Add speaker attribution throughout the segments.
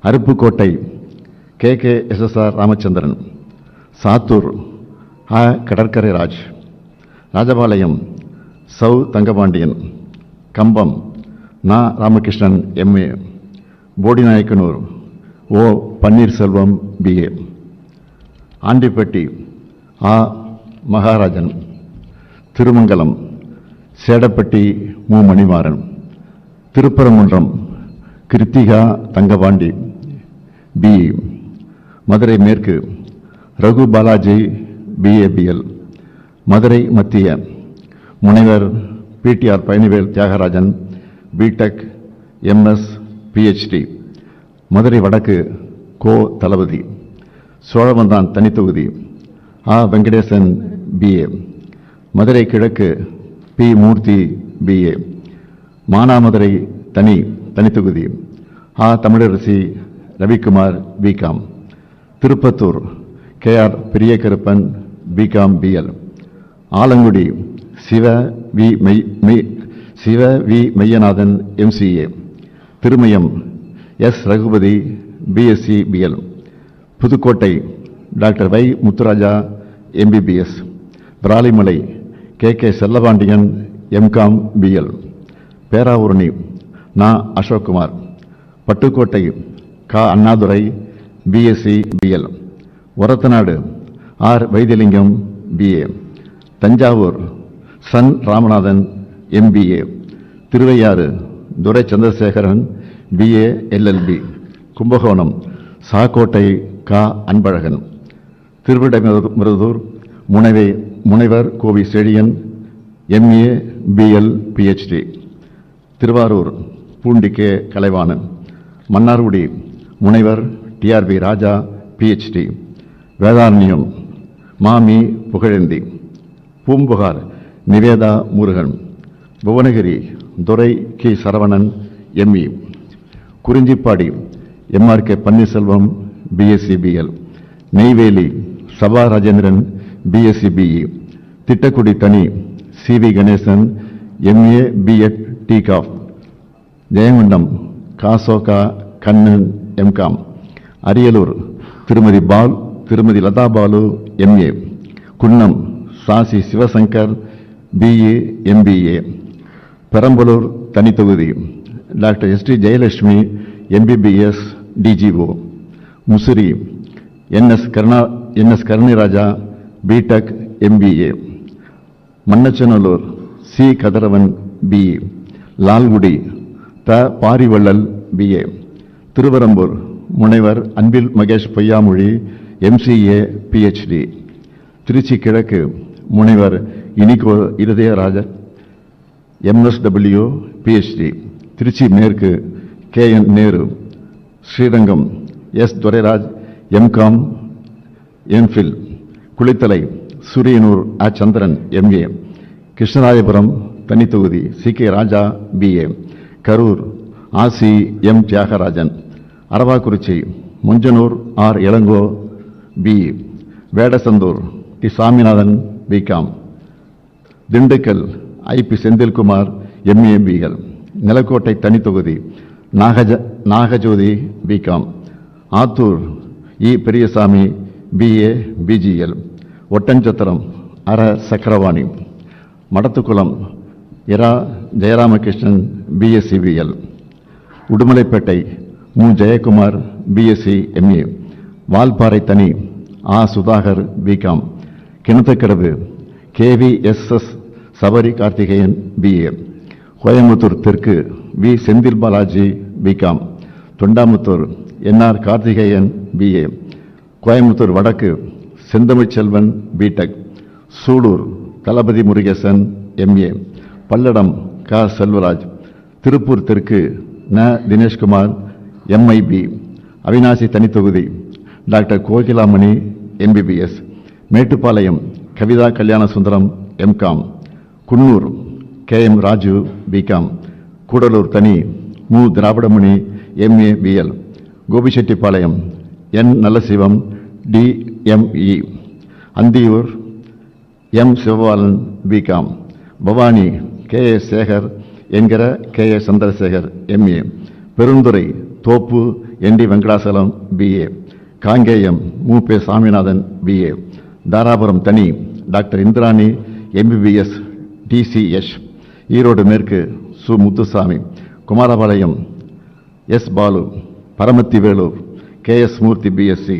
Speaker 1: Aruppukottai KKSSR Ramachandran, Sattur கடற்கரை ராஜ், ராஜபாளையம் சௌ தங்கபாண்டியன், கம்பம் Ramakrishnan MA, Bodinayakanur O Panneerselvam BA, Andipatti Maharajan, Thirumangalam Sedapatti Manimaran, Thiruparankundram Kiruthika Thangapandi BE, Madurai மேற்கு Raghu Balaji BABL, Madurai மத்திய முனைவர் PTR Palanivel Thiagarajan BTech MS PhD, Madurai வடக்கு கோ தளபதி, சோழவந்தான் தனித்தொகுதி வெங்கடேசன் BA, மதுரை கிழக்கு P மூர்த்தி BA, மானாமதுரை தனித்தொகுதி Tamilarasi Ravikumar BCom, Tiruppattur KR Periyakaruppan BCom BL, Alangudi Siva வி Meyyanathan MCA, Thirumayam S Raghupathi BSc BL, Pudukkottai doctor Y Muthuraja MBBS, Viralimalai KK Chellapandian MCom BL, Peravurani Ashokkumar, Pattukkottai Annadurai BSc BL, Orathanadu R Vaithilingam BA, Thanjavur சன் Ramanathan MBA, Thiruvaiyaru Durai Chandrasekaran BA LLB, Kumbakonam Sakkottai Anbazhagan, Thiruvidaimarudur முனைவர் Kovi Chezhiyan MA BL PhD, Thiruvarur Poondi கலைவாணு, Mannargudi முனைவர் TRB ராஜா PhD, Vedaranyam மாமி புகழேந்தி, பூம்புகார் நிவேதா முருகன், புவனகிரி துரை Saravanan ME, Kurinjipadi MRK Panneerselvam BSc BL, Neyveli Sabha Rajendran BSc BE, Tittakudi தனி CV Ganesan MA B.Ed TCOF, Jayankondam காசோகா Kannan MCom, Ariyalur திருமதி Latha Balu MA, Kunnam Sasi Sivasankar BE MBA, Perambalur தனித்தொகுதி doctor ST Jayalakshmi MBBS DGO, Musiri NS Karuniraja BTech MBA, Mannachanallur C Kathiravan BE, Lalgudi Parivallal BA, Thiruverumbur முனைவர் Anbil Mahesh Poyyamozhi MCA PhD, Trichy கிழக்கு முனைவர் Inigo இருதயராஜர் MSW PhD, Trichy மேற்கு KN Nehru, Srirangam S Durairaj MCom MPhil, Kulithalai Suriyanur Chandran MA, Krishnarayapuram தனித்தொகுதி CK Raja BA, Karur RC M Thiagarajan, Aravakurichi Munjanur R Ilango BE, Vedasandur T Saminathan BCom, Dindigul IP Senthilkumar MA BL, Nilakottai தனித்தொகுதி Nagajothi BCom, Attur E Periyasamy BA BGL, Oddanchatram Chakravani, Madathukulam Jayaramakrishnan BSc BL, Udumalaipettai Jayakumar BSc MA, Valparai தனி Sudhakar BCom, Kinathukadavu KVSS Sabari Karthikeyan BA, Coimbatore தெற்கு V Senthil Balaji BCom, Thondamuthur NR Karthikeyan BA, Coimbatore வடக்கு Senthamizhselvan BTech, Sulur தளபதி Murugesan MA, Palladam Selvaraj, Tiruppur தெற்கு Dineshkumar MIB, Avinashi தனித்தொகுதி doctor Kokilamani MBBS, Mettupalayam Kavitha Kalyana Sundaram MCom, Coonoor KM Raju BCom, Gudalur தனி Dravidamani MA BL, Gobichettipalayam N Nallasivam DME, Anthiyur M Sivabalan BCom, Bhavani KS Sekar என்கிற KS Chandrasekhar MA, Perundurai Thoppu N D Venkatachalam BA, Kangeyam மூபே Saminathan BA, Dharapuram தனி doctor Indirani MBBS DCS, Erode மேற்கு சு Muthusamy, Kumarapalayam S Balu, Paramathi Velur KS Moorthy BSc,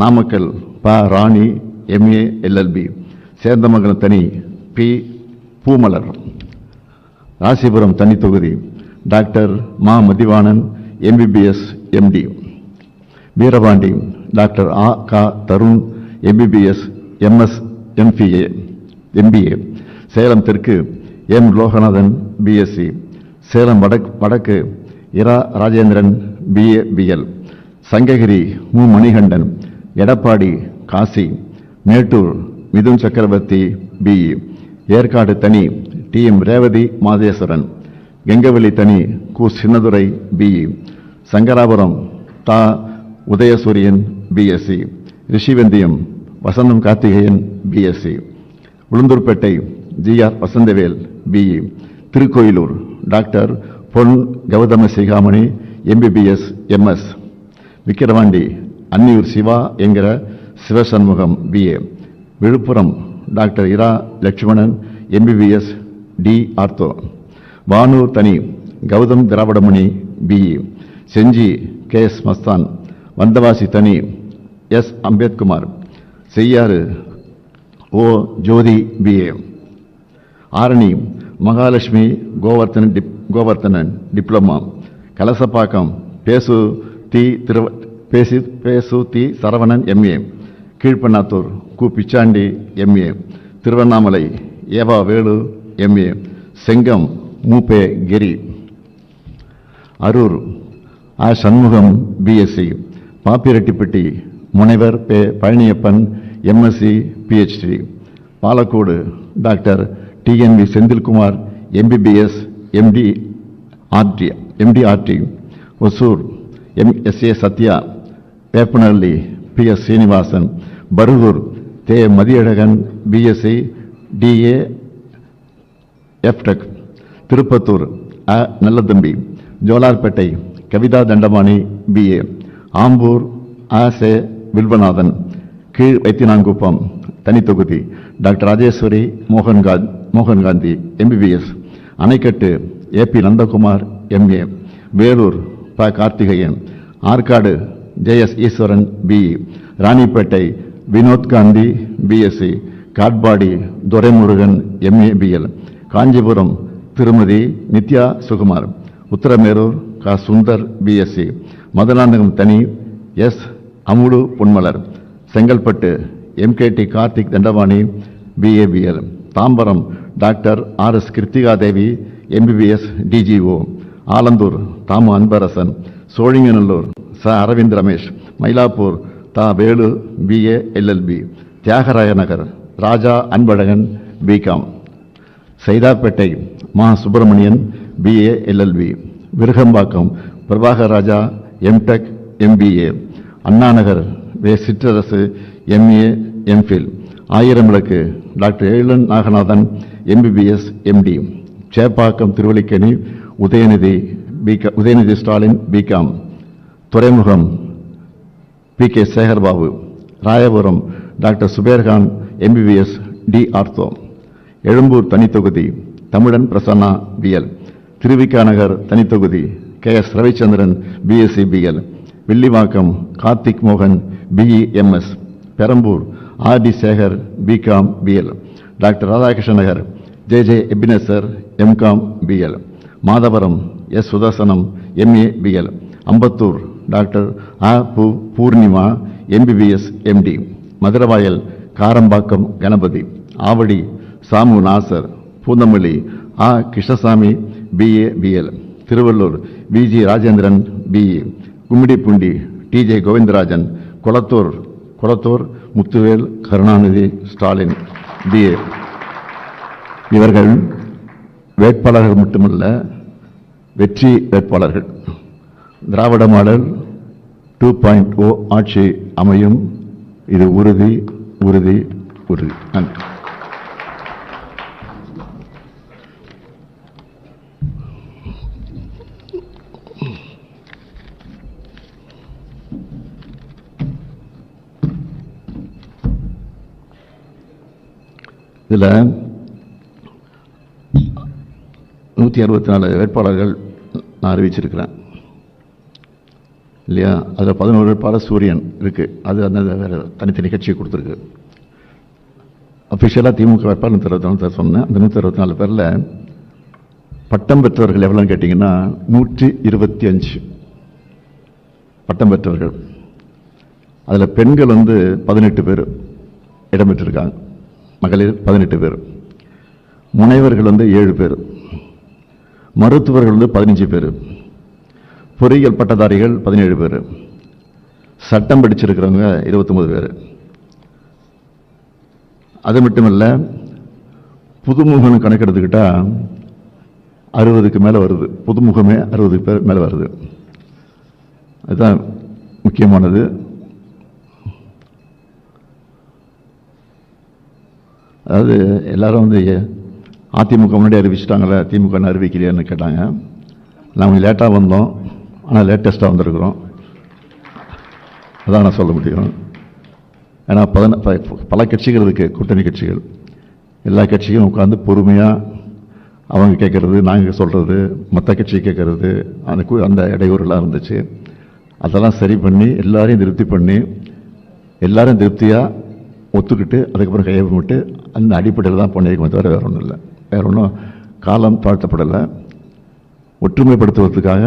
Speaker 1: Namakkal ப ராணி எம்ஏ எல்எல்பி, சேந்தமங்கலம் தனி பி பூமலர், ராசிபுரம் தனி தொகுதி டாக்டர் மா Mathivanan MBBS MD, Veerapandi doctor ஆ கா Tharun MBBS MS MBA, Salem தெற்கு எம் லோகநாதன் பிஎஸ்சி, சேலம் வடக்கு இரா ராஜேந்திரன் பிஏ பிஎல், சங்ககிரி மு மணிகண்டன், எடப்பாடி காசி, மேட்டூர் மிதுன் சக்கரவர்த்தி பிஇ, ஏற்காடு தனி டி எம் ரேவதி மாதேஸ்வரன், கெங்கவெளி தனி கு சின்னதுரை பிஇ, சங்கராபுரம் தா Udhayasuriyan BSc, Rishivandiyam Vasantham Karthikeyan BSc, Ulundurpettai GR Vasanthavel BE, Tirukkoyilur doctor Pon Gautama Sigamani MBBS MS, Vikravandi Anniyur Siva என்கிற சிவசண்முகம் பிஏ, விழுப்புரம் டாக்டர் இரா Lakshmanan MBBS D ortho, Vanur தனி கௌதம் திராவிடமணி பிஇ, செஞ்சி கேஎஸ் மஸ்தான், வந்தவாசி தனி S Ambethkumar, Cheyyar O Jothi BA, Arani Mahalakshmi Govardhanan diploma, Kalasapakkam பேசு தி சரவணன் எம்ஏ, கீழ்பண்ணாத்தூர் கு பிச்சாண்டி எம்ஏ, திருவண்ணாமலை ஏவா வேலு எம்ஏ, செங்கம் மூபே கெரி, அரூர் ஆ சண்முகம் பிஎஸ்சி, பாப்பிரெட்டிப்பட்டி முனைவர் பே Palaniappan MSc PhD, Palacode doctor TNV Senthilkumar MBBS MDRD, Hosur SA Sathya, Veppanahalli PS Srinivasan, Bargur தே Mathiyazhagan BSc DA FTech, Tiruppattur அ நல்லதம்பி, ஜோலார்பேட்டை கவிதா தண்டபாணி பிஏ, ஆம்பூர் அ சே வில்வநாதன், கீழ் வைத்தியநான்குப்பம் தனித்தொகுதி doctor Rajeswari Mohangandhi MBBS, Anaikattu AP Nandakumar MA, Vellore ப Karthikeyan, Arcot JS Eswaran BE, Ranipet Vinoth Gandhi BSc, Katpadi Duraimurugan MA BL, Kanchipuram திருமதி நித்யா சுகுமார், உத்தரமேரூர் க சுந்தர் பிஎஸ்சி, மதுராந்தகம் தனி S Amudu Ponmalar, Chengalpattu MKT Karthik Dhandapani BA BL, Tambaram doctor RS Kiruthiga Devi MBBS DGO, Alandur Thamo Anbarasan, Sholinganallur ச அரவிந்த் ரமேஷ், மயிலாப்பூர் தா Velu BA LLB, Thiyagaraya Nagar Raja Anbazhagan BCom, Saidapet மா Subramanian BA LLB, Virugambakkam Prabhakar Raja MTech MBA, Annanagar வே Chitrarasu MA MPhil, Aayiram Vilakku doctor Ezhilan Naganathan MBBS MD, Chepauk Thiruvallikeni Udhayanidhi Stalin BCom, Thuraimugam P K Sekarbabu, Royapuram doctor Subairkhan MBBS D ortho, Egmore தனித்தொகுதி Tamizhan Prasanna BL, Thiruvika Nagar தனித்தொகுதி KS Ravichandran BSc BL, Villivakkam Karthik மோகன் BEMS, Perambur RT Sekar BCom BL, doctor Radhakrishna Nagar J Ebenezer MCom BL, Madhavaram S Sudarsanam MA BL, Ambattur doctor ஆ Poornima MBBS MD, Maduravoyal Karambakkam Ganapathi, Avadi Samu Nasar, Poonamallee ஆ Krishnasamy BA BL, Tiruvallur Viji Rajendran BE, Gummidipoondi DJ Govindarajan, Kolathur Muthuvel Karunanidhi Stalin BA. இவர்கள் வேட்பாளர்கள் மட்டுமல்ல, வெற்றி வேட்பாளர்கள். திராவிட மாடல் 2.0 ஆட்சி அமையும். இது உறுதி உறுதி உறுதி. நன்றி. இதில் 164 வேட்பாளர்கள் நான் அறிவிச்சிருக்கிறேன் இல்லையா? அதில் 11 வேட்பாளர் சூரியன் இருக்குது. அது அந்த வேறு தனித்தனி கட்சியை கொடுத்துருக்கு. அஃபிஷியலாக திமுக வேட்பாளர் 164 பேர் சொன்னேன். அந்த 164 பேரில் பட்டம் பெற்றவர்கள் எவ்வளோன்னு கேட்டிங்கன்னா 125 பட்டம் பெற்றவர்கள். அதில் பெண்கள் 18 பேர் இடம்பெற்றிருக்காங்க. மகளிர் 18 பேர். முனைவர்கள் 7 பேர். மருத்துவர்கள் 15 பேர். பொறியியல் பட்டதாரிகள் 17 பேர். சட்டம் படிச்சிருக்கிறவங்க 29 பேர். அது மட்டும் இல்லை, புதுமுகன்னு கணக்கெடுத்துக்கிட்டா 60க்கு மேலே வருது. புதுமுகமே 60 பேர் மேலே வருது. அதுதான் முக்கியமானது. அதாவது எல்லாரும் அதிமுக முன்னாடி அறிவிச்சிட்டாங்களே, திமுக அறிவிக்கலையான்னு கேட்டாங்க. நாங்கள் லேட்டாக வந்தோம், ஆனால் லேட்டஸ்ட்டாக வந்திருக்கிறோம். அதான் நான் சொல்ல முடியும். ஏன்னா பல கட்சிகள் இருக்குது, கூட்டணி கட்சிகள். எல்லா கட்சியும் உட்காந்து பொறுமையாக அவங்க கேட்கறது, நாங்கள் சொல்கிறது, மற்ற கட்சி கேட்கறது, அந்த இடையூறுலாம் இருந்துச்சு. அதெல்லாம் சரி பண்ணி எல்லாரையும் திருப்தி பண்ணி எல்லாரும் திருப்தியாக ஒத்துக்கிட்டு அதுக்கப்புறம் கையெழுத்து அந்த அடிப்படையில் தான் பண்ணியிருக்கோம். தவிர வேறு ஒன்றும் இல்லை. வேறு ஒன்றும் காலம் தாழ்த்தப்படலை. ஒற்றுமைப்படுத்துவதற்காக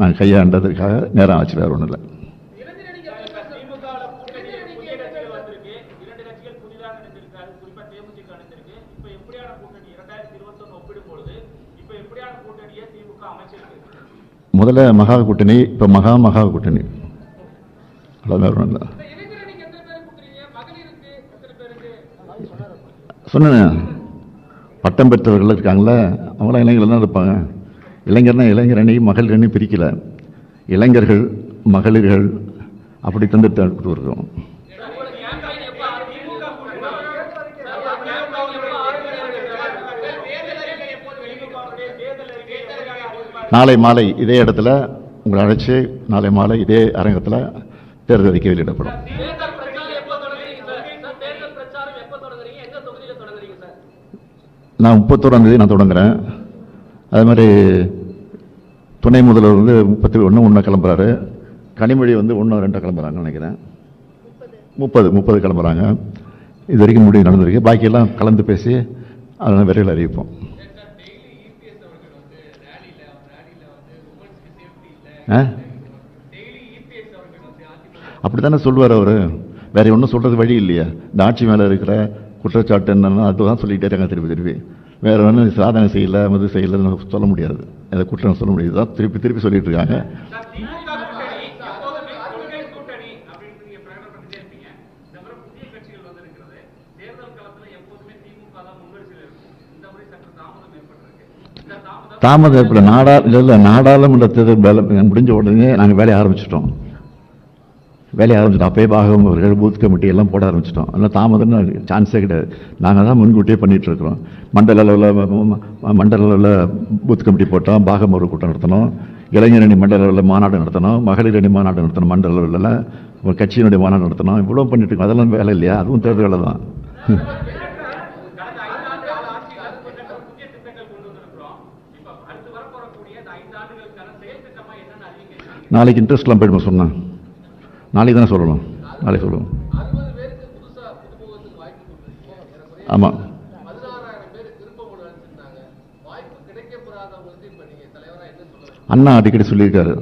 Speaker 1: நாங்கள் கையாண்டதுக்காக நேரம் ஆச்சு. வேறு ஒன்றும் இல்லை. முதல்ல மகா கூட்டணி, இப்போ மகா கூட்டணி. சொன்னேன், பட்டம் பெற்றவர்கள் இருக்காங்களே, அவங்களாம் இளைஞர்கள் தான் இருப்பாங்க. இளைஞர்னா இளைஞர் அணி மகளிர் அணி பிரிக்கல. இளைஞர்கள் மகளிர்கள் அப்படி தந்துட்டு வருகிறோம். நாளை மாலை இதே இடத்துல உங்களை அழைச்சி நாளை மாலை இதே அரங்கத்தில் தேர்தல் அறிக்கை வெளியிடப்படும். நான் 31ஆம் தேதி நான் தொடங்குறேன். அது மாதிரி துணை முதல்வர் 31 கிளம்புறாரு. கனிமொழி 1 2 கிளம்புறாங்கன்னு நினைக்கிறேன். 30 கிளம்புறாங்க. இது வரைக்கும் முடிவு நடந்திருக்கு. பாக்கியெல்லாம் கலந்து பேசி அதெல்லாம் விரைவில் அறிவிப்போம். அப்படித்தானே சொல்லுவார் அவர். வேற ஒன்றும் சொல்றது வழி இல்லையா? இந்த ஆட்சி மேலே இருக்கிற குற்றச்சாட்டு என்னன்னா அதுதான் சொல்லிட்டே இருக்காங்க திருப்பி. வேற ஒன்றும் சாதனை செய்யலை, மது செய்யலைன்னு சொல்ல முடியாது. அதை குற்றம் சொல்ல முடியாது. தான் திருப்பி சொல்லிட்டு இருக்காங்க. தாமதம் எப்படி? நாடாளுமன்ற தேர்தல் முடிஞ்ச உடனே நாங்கள் வேலையை ஆரம்பிச்சிட்டோம். அப்பயே பாகம் அவர்கள் பூத் கமிட்டி எல்லாம் போட ஆரம்பிச்சிட்டோம். அதனால் தாமதம்னு சான்ஸே கிடையாது. நாங்கள் தான் முன்கூட்டியே பண்ணிட்டு இருக்கிறோம். மண்டல அளவில் பூத் கமிட்டி போட்டோம். பாகம் ஒரு கூட்டம் நடத்தணும். இளைஞர் அணி மண்டல அளவில் மாநாடு நடத்தணும். மகளிர் அணி மாநாடு நடத்தணும். மண்டல அளவில் ஒரு கட்சியினுடைய மாநாடு நடத்தணும். இவ்வளோ பண்ணிட்டு இருக்கோம். அதெல்லாம் வேலை இல்லையா? அதுவும் தேர்தல் வேலை தான். நாளைக்கு இன்ட்ரெஸ்ட்லாம் போயிடுமா சொன்னேன்? நாளைக்கு தானே சொல்லணும். நாளைக்கு சொல்லுவோம். ஆமாம். அண்ணா அடிக்கடி சொல்லியிருக்காரு,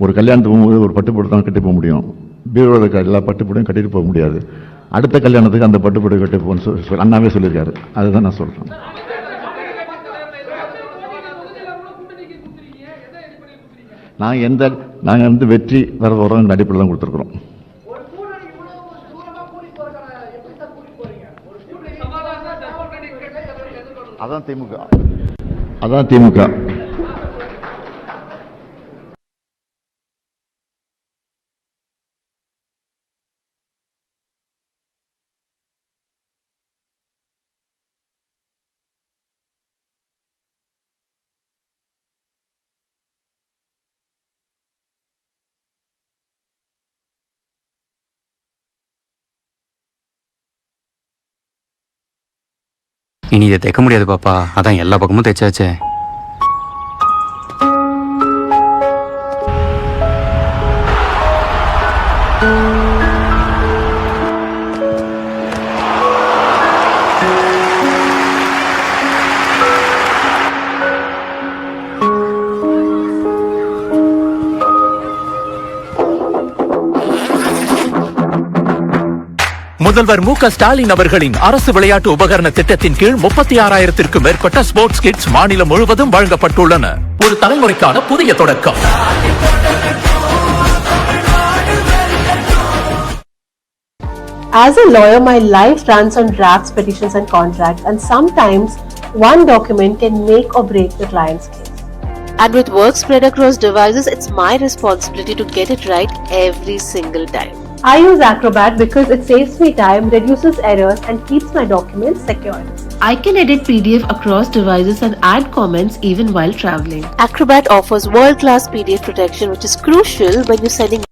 Speaker 1: ஒரு கல்யாணத்துக்கு போகும்போது ஒரு பட்டுப்புடவை தான் கட்டி போக முடியும். பீரோவில் எல்லா பட்டுப்புடையும் கட்டிட்டு போக முடியாது. அடுத்த கல்யாணத்துக்கு அந்த பட்டுப்புடவை கட்டி போகணும்னு அண்ணாவே சொல்லியிருக்காரு. அதுதான் நான் சொல்கிறேன். நாங்கள் வெற்றி வர வரோம் அடிப்படையில் தான் கொடுத்துருக்குறோம். அதான் திமுக.
Speaker 2: இனி இதை தைக்க முடியாது பாப்பா, அதான் எல்லா பக்கமும் தைச்சாச்சே.
Speaker 3: முதல்வர் மு.க. ஸ்டாலின் அவர்களின் அரசு விளையாட்டு உபகரண திட்டத்தின் கீழ் 36,000க்கும் மேற்பட்ட ஸ்போர்ட்ஸ் கிட்ஸ் மாநிலம் முழுவதும் வழங்கப்பட்டுள்ளன. ஒரு தலைமுறைக்கான புதிய தொடக்கம்.
Speaker 4: As a lawyer, my life runs on drafts, petitions and contracts, and sometimes one document can make or break the client's case.
Speaker 5: And with work spread across devices, it's my responsibility to get it right every single time.
Speaker 4: I use Acrobat because it saves me time, reduces errors, and keeps my documents secure.
Speaker 6: I can edit PDF across devices and add comments even while traveling.
Speaker 5: Acrobat offers world-class PDF protection, which is crucial when you're sending